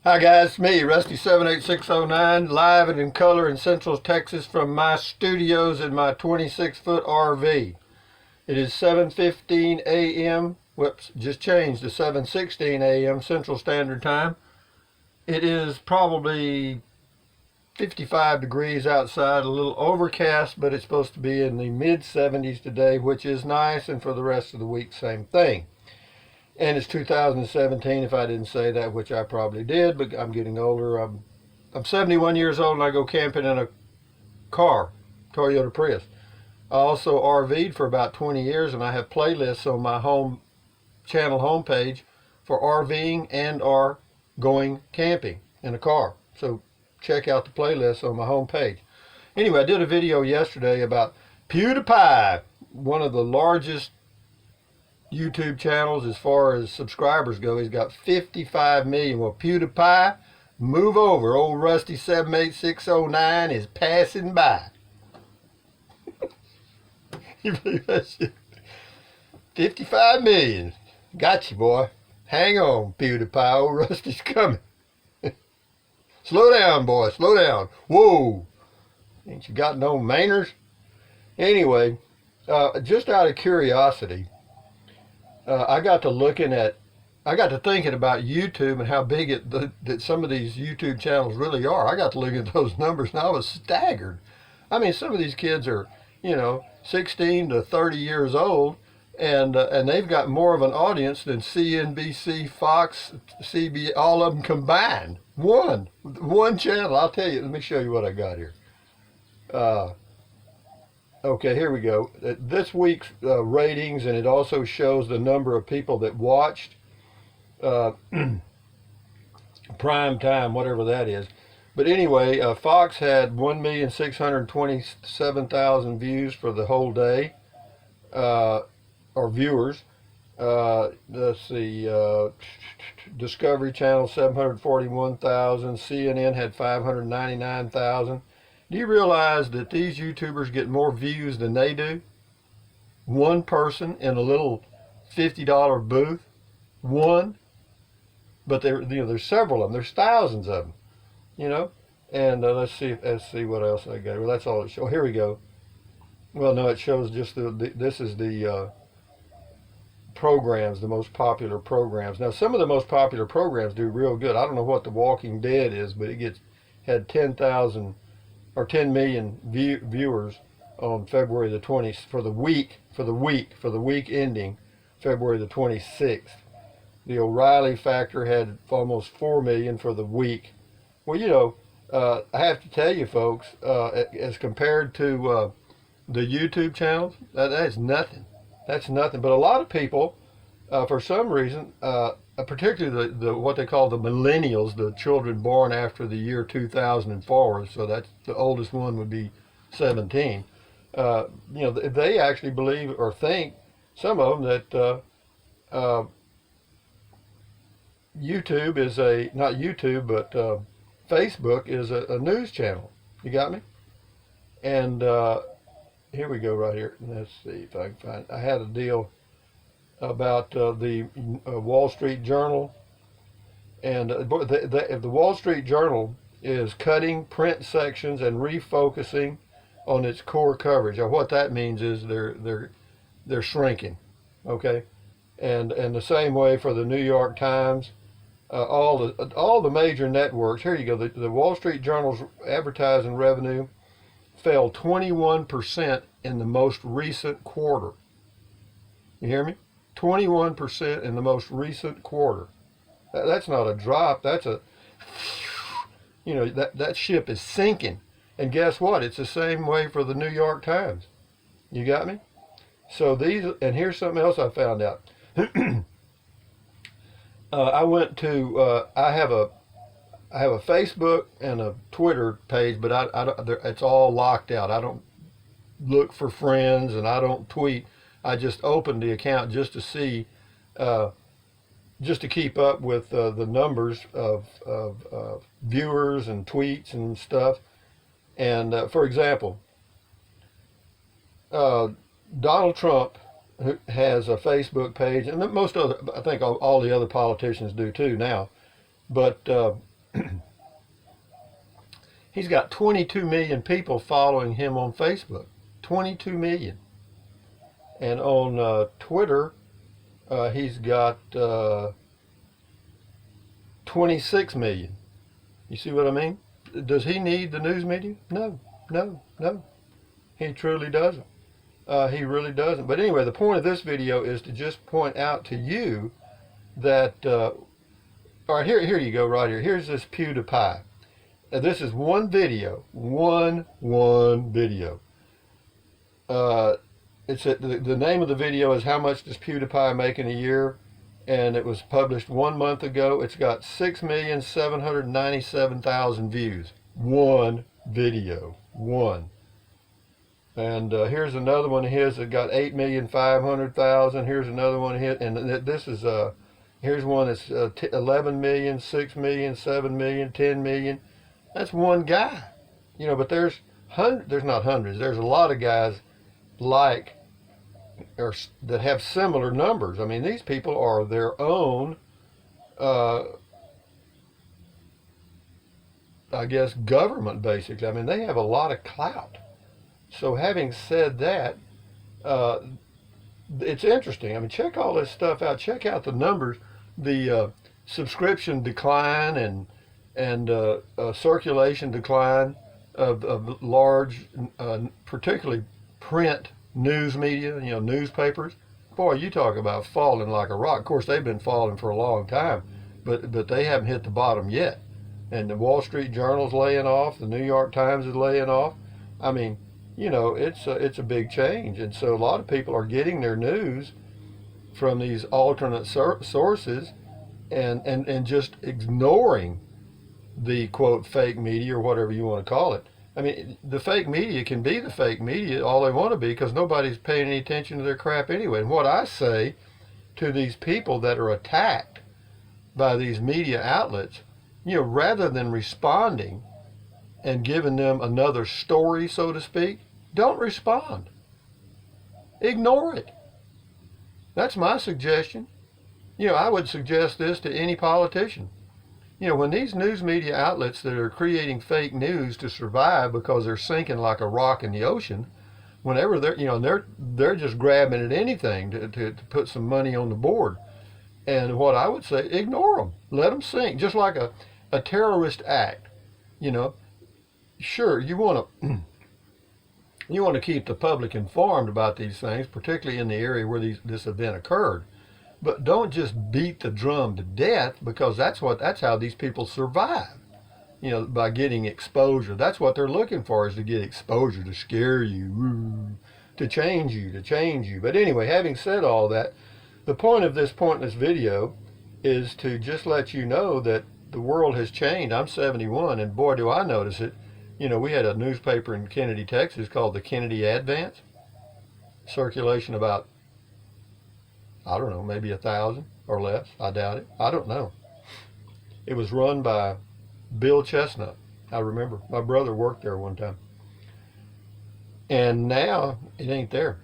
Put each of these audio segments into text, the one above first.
Hi guys, it's me, Rusty78609, live and in color in Central Texas from my studios in my 26-foot RV. It is 7:15 a.m. Whoops, just changed to 7:16 a.m. Central Standard Time. It is probably 55 degrees outside, a little overcast, but it's supposed to be in the mid-70s today, which is nice, and for the rest of the week, same thing. And it's 2017, if I didn't say that, which I probably did, but I'm getting older. I'm 71 years old and I go camping in a car, Toyota Prius. I also RV'd for about 20 years and I have playlists on my home channel homepage for RVing and or going camping in a car. So check out the playlist on my homepage. Anyway, I did a video yesterday about PewDiePie, one of the largest YouTube channels as far as subscribers go. He's got 55 million. Well, PewDiePie, move over. Old Rusty 78609 is passing by. You believe that shit? 55 million. Got you, boy. Hang on, PewDiePie. Old Rusty's coming. Slow down, boy. Slow down. Whoa. Ain't you got no manners? Anyway, just out of curiosity, I got to thinking about YouTube and how big that some of these YouTube channels really are. I got to look at those numbers and I was staggered. I mean, some of these kids are, 16 to 30 years old, and they've got more of an audience than CNBC, Fox, CB, all of them combined. One channel. I'll tell you. Let me show you what I got here. Okay, here we go. This week's ratings, and it also shows the number of people that watched prime time, whatever that is. But anyway, Fox had 1,627,000 views for the whole day, or viewers. Let's see, Discovery Channel 741,000, CNN had 599,000. Do you realize that these YouTubers get more views than they do? One person in a little $50 booth, one. But there's several of them. There's thousands of them, And let's see what else I got. Well, that's all it shows. Here we go. Well, no, it shows just this is the programs, the most popular programs. Now, some of the most popular programs do real good. I don't know what The Walking Dead is, but it had 10,000 or 10 million viewers on February the 20th for the week ending February the 26th. The O'Reilly Factor had almost 4 million for the week. Well, I have to tell you, folks, as compared to the YouTube channels, that is nothing. That's nothing. But a lot of people, for some reason, particularly the what they call the millennials, the children born after the year 2000 and forward, so that's the oldest one would be 17. They actually believe or think, some of them, that YouTube is not YouTube, but Facebook is a news channel. You got me? And here we go right here. Let's see if I can find it. I had a deal about the Wall Street Journal, and the Wall Street Journal is cutting print sections and refocusing on its core coverage. Now, what that means is they're shrinking, okay, and the same way for the New York Times, all the major networks. Here you go. The Wall Street Journal's advertising revenue fell 21% in the most recent quarter. You hear me? 21% in the most recent quarter. That's not a drop. That's that ship is sinking. And guess what? It's the same way for the New York Times. You got me? So and here's something else I found out. I went to, I have a Facebook and a Twitter page, but it's all locked out. I don't look for friends and I don't tweet. I just opened the account just to see, just to keep up with the numbers of viewers and tweets and stuff. And for example, Donald Trump has a Facebook page, and most other, I think all the other politicians do too now. But He's got 22 million people following him on Facebook. 22 million. And on Twitter, he's got 26 million. You see what I mean? Does he need the news media? No, no, no. He truly doesn't. He really doesn't. But anyway, the point of this video is to just point out to you that, all right, here you go right here. Here's this PewDiePie. This is one video, one video. The name of the video is How Much Does PewDiePie Make in a Year? And it was published 1 month ago. It's got 6,797,000 views. One video, one. And here's another one of his that got 8,500,000. Here's another one of his, and this is here's one that's 11 million, 6 million, 7 million, 10 million. That's one guy, you know. But there's not hundreds. There's a lot of guys like or that have similar numbers. I mean, these people are their own, I guess, government basically. I mean, they have a lot of clout. So having said that, it's interesting. I mean, check all this stuff out. Check out the numbers, the subscription decline and circulation decline of large, particularly print news media, you know, newspapers. Boy, you talk about falling like a rock. Of course, they've been falling for a long time, but they haven't hit the bottom yet. And the Wall Street Journal's laying off. The New York Times is laying off. I mean, you know, it's a big change. And so a lot of people are getting their news from these alternate sources and just ignoring the, quote, fake media or whatever you want to call it. I mean, the fake media can be the fake media all they want to be because nobody's paying any attention to their crap anyway. And what I say to these people that are attacked by these media outlets, you know, rather than responding and giving them another story, so to speak, don't respond. Ignore it. That's my suggestion. You know, I would suggest this to any politician. You know, when these news media outlets that are creating fake news to survive because they're sinking like a rock in the ocean, whenever they're, you know, they're just grabbing at anything to put some money on the board. And what I would say, ignore them. Let them sink. Just like a terrorist act. You know, sure, you want to keep the public informed about these things, particularly in the area where this event occurred. But don't just beat the drum to death, because that's how these people survive. You know, by getting exposure. That's what they're looking for, is to get exposure, to scare you, to change you. But anyway, having said all that, the point of this pointless video is to just let you know that the world has changed. I'm 71, and boy, do I notice it. You know, we had a newspaper in Kennedy, Texas called the Kennedy Advance. Circulation about, I don't know, maybe 1,000 or less. I doubt it. I don't know. It was run by Bill Chestnut. I remember. My brother worked there one time. And now it ain't there.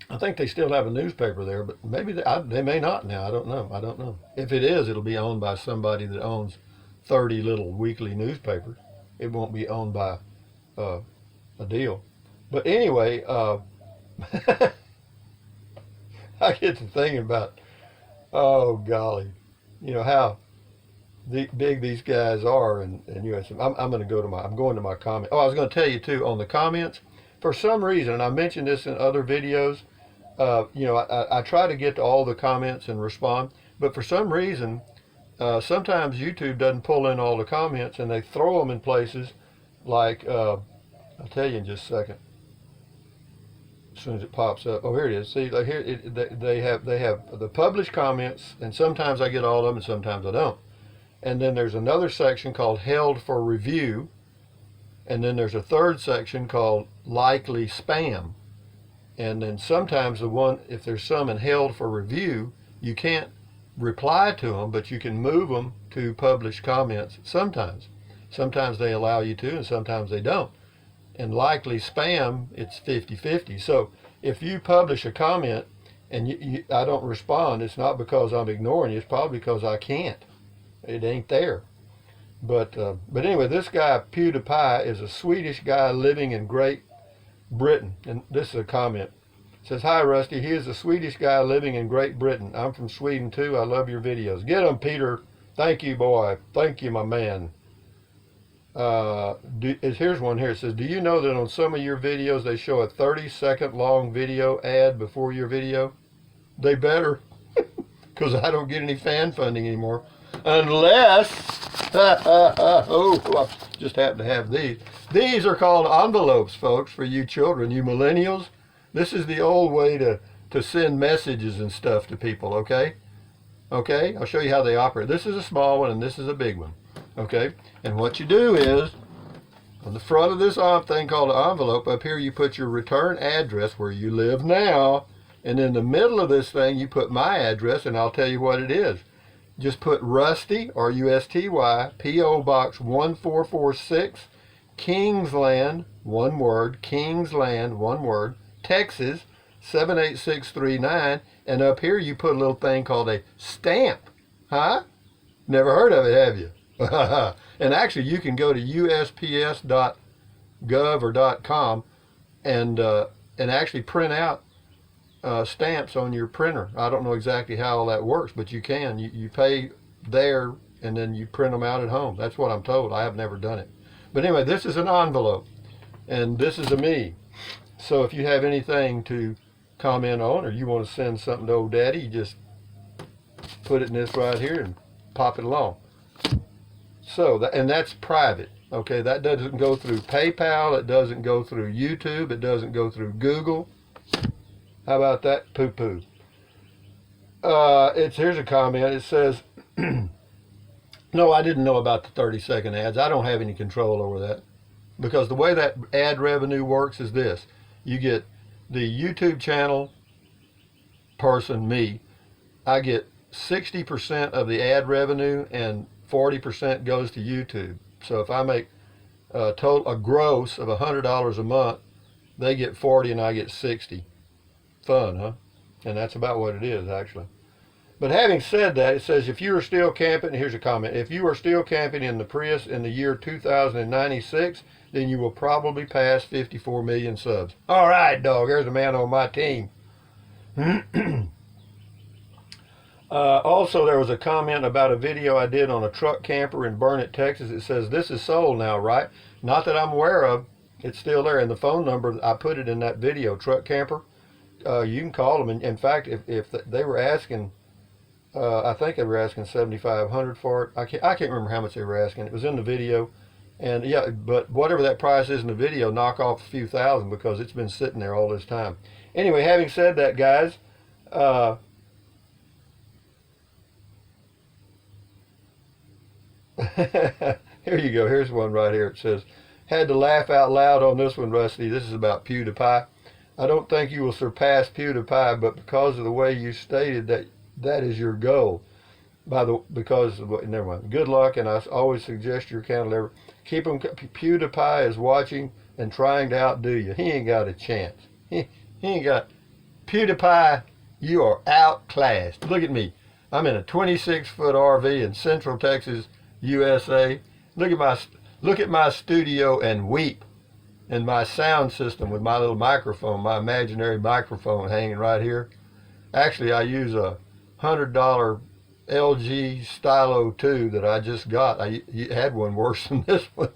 I think they still have a newspaper there, but maybe they may not now. I don't know. If it is, it'll be owned by somebody that owns 30 little weekly newspapers. It won't be owned by a deal. But anyway, I get to thinking about, oh golly, you know, how big these guys are, and you know, I'm going to my comment. Oh, I was going to tell you too, on the comments, for some reason, and I mentioned this in other videos, you know, I try to get to all the comments and respond, but for some reason, sometimes YouTube doesn't pull in all the comments, and they throw them in places like, I'll tell you in just a second. As soon as it pops up. Oh, here it is. See, like here they have the published comments, and sometimes I get all of them, and sometimes I don't. And then there's another section called Held for Review, and then there's a third section called Likely Spam. And then sometimes if there's some in Held for Review, you can't reply to them, but you can move them to published comments sometimes. Sometimes they allow you to, and sometimes they don't. And likely spam, it's 50-50. So if you publish a comment and I don't respond, it's not because I'm ignoring you, it's probably because I can't. It ain't there. But anyway, this guy PewDiePie is a Swedish guy living in Great Britain, and this is a comment. It says, "Hi Rusty, he is a Swedish guy living in Great Britain. I'm from Sweden too. I love your videos. Get them, Peter. Thank you, boy. Thank you, my man." Here's one here. It says, "Do you know that on some of your videos they show a 30-second long video ad before your video?" They better, because I don't get any fan funding anymore. Unless, oh, I just happen to have these. These are called envelopes, folks, for you children, you millennials. This is the old way to send messages and stuff to people, okay? Okay, I'll show you how they operate. This is a small one and this is a big one, okay? And what you do is, on the front of this thing called an envelope, up here you put your return address where you live now, and in the middle of this thing you put my address, and I'll tell you what it is. Just put Rusty, R-U-S-T-Y, P.O. Box 1446, Kingsland, one word, Kingsland, one word, Texas, 78639, and up here you put a little thing called a stamp. Huh? Never heard of it, have you? And actually you can go to usps.gov or .com and actually print out stamps on your printer. I don't know exactly how all that works, but you can. You pay there and then you print them out at home. That's what I'm told. I have never done it. But anyway, this is an envelope and this is a me. So if you have anything to comment on, or you want to send something to old daddy, you just put it in this right here and pop it along. So and that's private. Okay, that doesn't go through PayPal, it doesn't go through YouTube, it doesn't go through Google. How about that? Poo-poo. Here's a comment. It says, "No, I didn't know about the 30-second ads. I don't have any control over that." Because the way that ad revenue works is this. You get the YouTube channel person, me, I get 60% of the ad revenue and 40% goes to YouTube. So if I make a gross of $100 a month, they get 40 and I get 60. Fun, huh? And that's about what it is, actually. But having said that, it says, if you are still camping, here's a comment, if you are still camping in the Prius in the year 2096, then you will probably pass 54 million subs. All right, dog, there's a man on my team. Also, there was a comment about a video I did on a truck camper in Burnet, Texas. It says, "This is sold now, right?" Not that I'm aware of. It's still there. And the phone number, I put it in that video, truck camper. You can call them. And in fact, if they were asking, I think they were asking $7,500 for it. I can't remember how much they were asking. It was in the video. And yeah, but whatever that price is in the video, knock off a few thousand because it's been sitting there all this time. Anyway, having said that, guys, here you go. Here's one right here. It says, "Had to laugh out loud on this one, Rusty. This is about PewDiePie. I don't think you will surpass PewDiePie, but because of the way you stated that is your goal. Never mind. Good luck, and I always suggest your channel. Keep him. PewDiePie is watching and trying to outdo you. He ain't got a chance. He ain't got. PewDiePie, you are outclassed. Look at me. I'm in a 26-foot RV in Central Texas, USA. Look at my studio and weep. And my sound system with my little microphone, my imaginary microphone hanging right here. Actually, I use a $100 LG Stylo 2 that I just got. I had one worse than this one.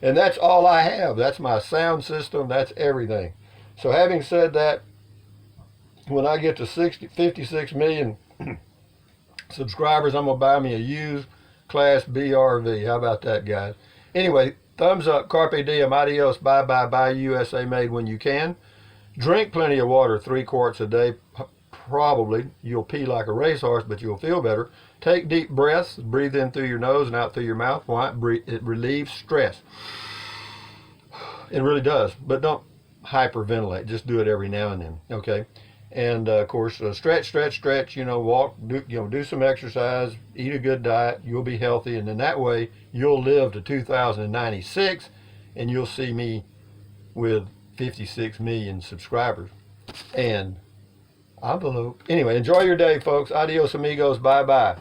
And that's all I have. That's my sound system. That's everything. So having said that, when I get to 56 million subscribers, I'm going to buy me a used Class B RV. How about that, guys? Anyway, thumbs up, carpe diem, adios, bye, bye, bye, USA made when you can. Drink plenty of water, 3 quarts a day. Probably. You'll pee like a racehorse, but you'll feel better. Take deep breaths. Breathe in through your nose and out through your mouth. Why? It relieves stress. It really does. But don't hyperventilate. Just do it every now and then. Okay? And of course, stretch. Walk. Do some exercise. Eat a good diet. You'll be healthy, and then that way you'll live to 2096, and you'll see me with 56 million subscribers. And envelope. Anyway, enjoy your day, folks. Adios, amigos. Bye-bye.